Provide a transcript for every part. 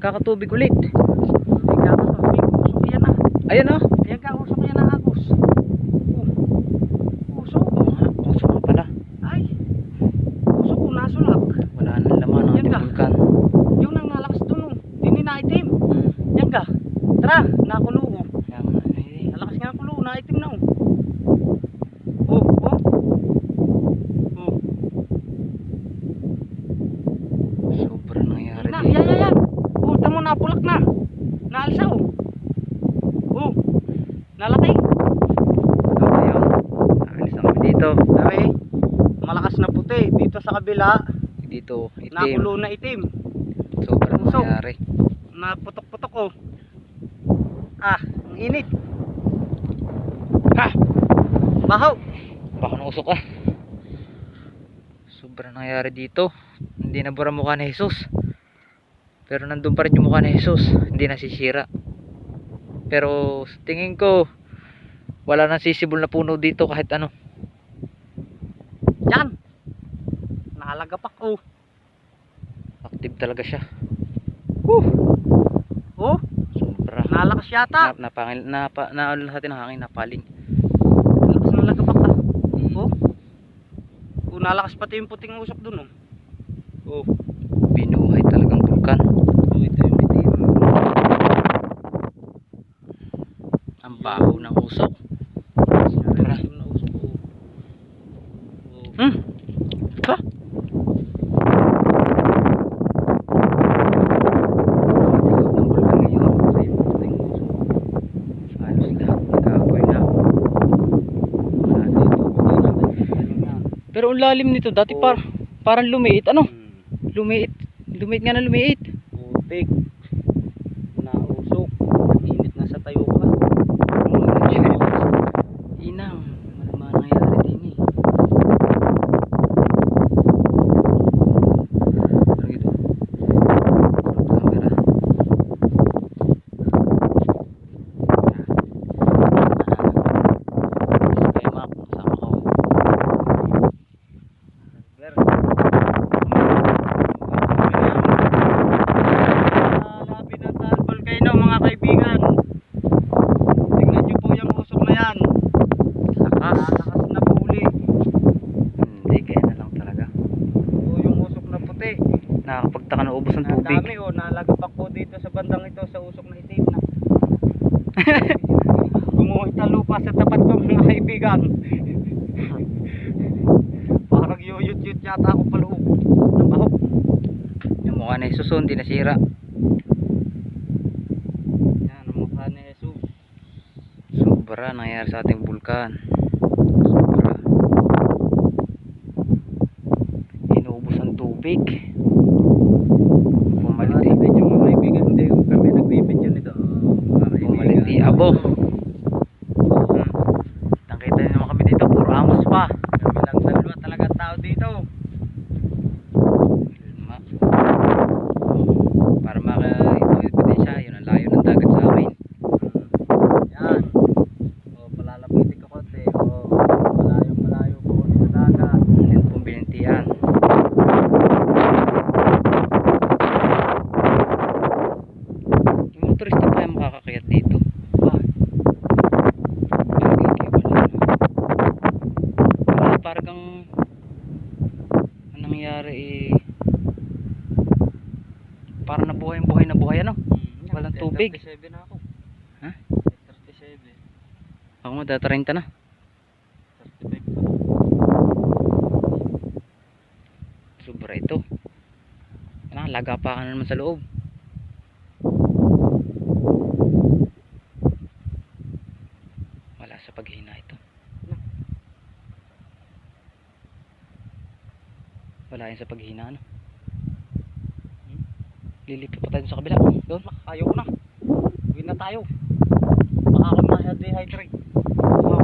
Kakatubig ulit. Hindi kakatubig. Usok yan ah. Ayun oh. Yan ka, usok yan ah, Agos. Usok. Oo nga, usok nga pala. Ay. Usok ko, nasulak. Wala nang laman ang Yan ating ka. vulkan. Yung nang nalakas doon oh. Dini na itim. Yan ka. Tara, nakulo ko. Kaya nga, ano yun eh. Nalakas nga kulo, na itim na oh. Oh, oh. Oh. Sobrang nangyari Na, dito. yan. Oh, tamo napulak na. Naalsa oh. Oh. Nalaki. Okay yun. Alis na kami dito. Sabi, malakas na puti. Dito sa kabila, Dito, itim. nakulo na itim. Sobrang Usok. nangyari. Naputok-putok oh. Ah, ang init. Ha! Bahaw. Baka nausok ah. Sobrang nangyari dito. Hindi nabura mukha ni Jesus. Pero nandun pa rin yung mukha ni Jesus. Hindi nasisira. Pero sa tingin ko, wala nang sisibol na puno dito kahit ano. Yan. Nalagapak oh. Active talaga siya. Oh, Sobra. nalakas yata. Napangil, naulun sa atin ang hangin, napaling. Nalakas ng lagapak ah. Oh. Oh, nalakas pati yung puting usok dun oh. Oh. Binuhay talagang vulkan. Oh, ito yung itim. Ang baho ng usok. Sobra. Itim na usok oh. Oh. Ha? Loob ng vulkan ngayon. Puting usok. Halos lahat nag-aapoy na. Ah, dito, hindi na ganyan nga. Pero ang lalim nito, dati Oh. parang lumiit. Ano? Hmm. Lumiit nga na lumiit. Putik. Nausok. Init na sa tayo ka. Inang, ano nangyari din eh. Pero ito, camera. Kaya map, kasama ko. Lapit na talbal kayo no, mga kaibigan. Tingnan nyo po yung usok na yan. Lakas. Nalakas na puli. Hindi, kaya na lang talaga. O yung usok na puti. Nakakapagtaka na ubos ng Ang tubig. dami o, nalagapak po dito sa bandang ito sa usok na itim na. Gumuhit na lupa sa tapat ko mga kaibigan. Parang yuyut-yut yata ako paloob. Ang baho. Yung mukha na Jesus, hindi nasira. Yan ang mukha ni Jesus. Sobra nangyari sa ating vulkan. Sobra. Inuubos ang tubig. Pumalit Mga video mga kaibigan, hindi kami nagbibidyo nito. Mga kaibigan. Pumalit di abo. Nakita niyo naman kami dito, puro amos pa. Kami lang dalawa talaga tao dito. Ma. Para maka-ebidensya, yun ang layo ng dagat sa amin. Yan. O, palalapitin ko konti. O, malayo po sa dagat. Yan pong binantian. Yung motorista pa yung makakakayat dito. Ah, Wala, parang ang nangyari eh, parang nabuhay na buhay ano. Walang tubig. 37 na ako. Ha? 37. Ako nga, data 30 na. 35 pa. Sobra ito. Laga pa ka na naman sa loob. Wala sa paghina ito. Wala yan sa paghina ano. Lilipat pa tayo sa kabila. Doon. Ayaw ko na. Uwi na tayo. Baka ako ma-dehydrate. Wow.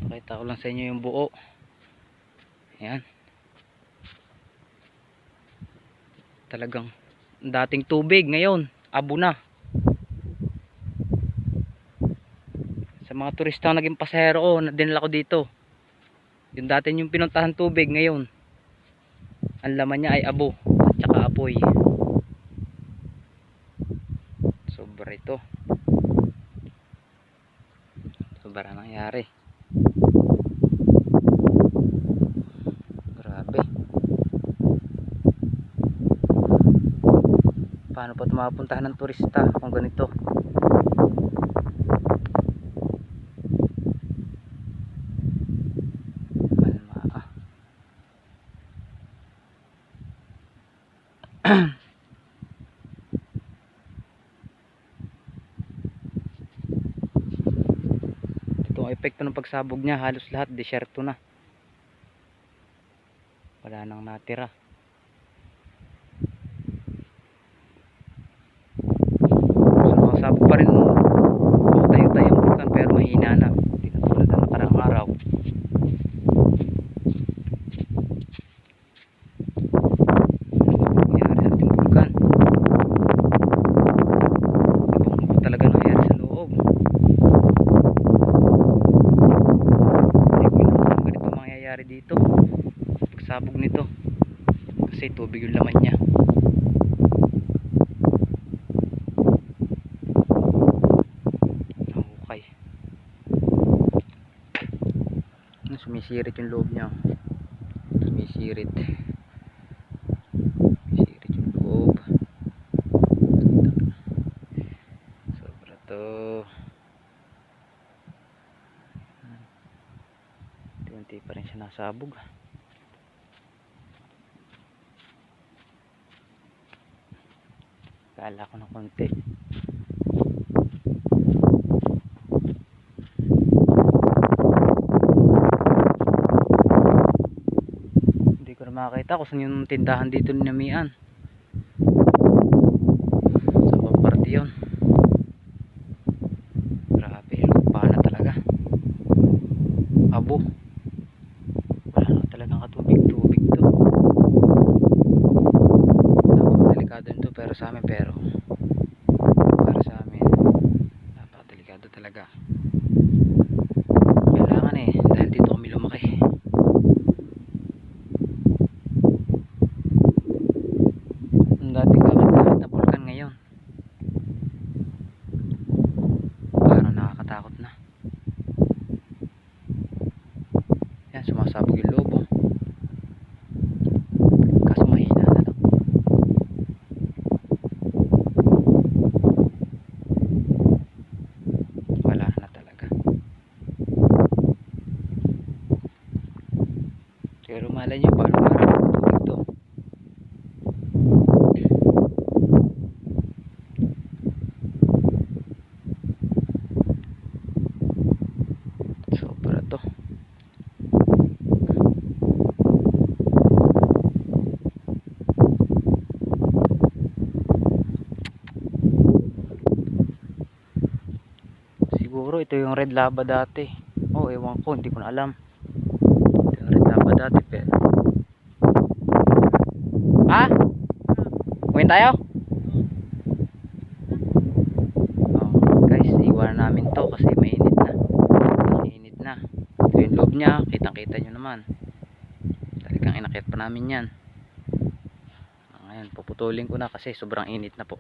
Pakita ko lang sa inyo yung buo. Ayan. Talagang dating tubig ngayon, abo na. Sa mga turista na naging pasahero ko, dinala ko dito. Yung dati yung pinuntahan tubig ngayon, Ang laman niya ay abo at saka apoy. Sobra ito. Sobra nangyari. Grabe. Paano pa ito mapuntahan ng turista kung ganito? Malma. Ito ang epekto ng pagsabog niya. Halos lahat desyerto na. Wala nang natira. Sumasabog pa rin. Tayo-tayo ang bulkan pero mahina na. Hindi na tulad ng nakarang araw. Nangyari sa ating bulkan. Ibang talaga nangyari sa loob. Hindi ko inaasang ganito mangyayari dito. Pagsabog nito. Kasi tubig yung laman niya. Nahukay. Sumisirit yung loob niya. Sumisirit. Sumisirit yung loob. Sobra to. Unti-unti pa rin siya nasabog. Kala ko ng konti. Hindi ko na makakita kung saan yung tindahan dito ni Namian. Sa bang parte yun. Grabe, lupa na talaga. Abo. Wala na talagang katubig-tubig to. Napakadelikado nito pero sa amin, pero para sa amin napakadelikado talaga. Kailangan dahil dito kami lumaki. Ang dating kakat-kakat na bulkan ngayon parang nakakatakot na. Yan, sumasabog yung loob. Kaso mahina na lang. Wala na talaga. Pero malay nyo paano maraming tubig to. Sobra to. Siguro ito yung red lava dati. Oh, ewan ko, hindi ko na alam. Ito yung red lava dati pero. Ha? Uwin tayo? Oh, guys, iwanan namin to kasi mainit na. Mainit na. Ito yung loob niya, kitang-kita nyo naman. Talagang inakit pa namin yan. Ngayon, puputulin ko na kasi sobrang init na po.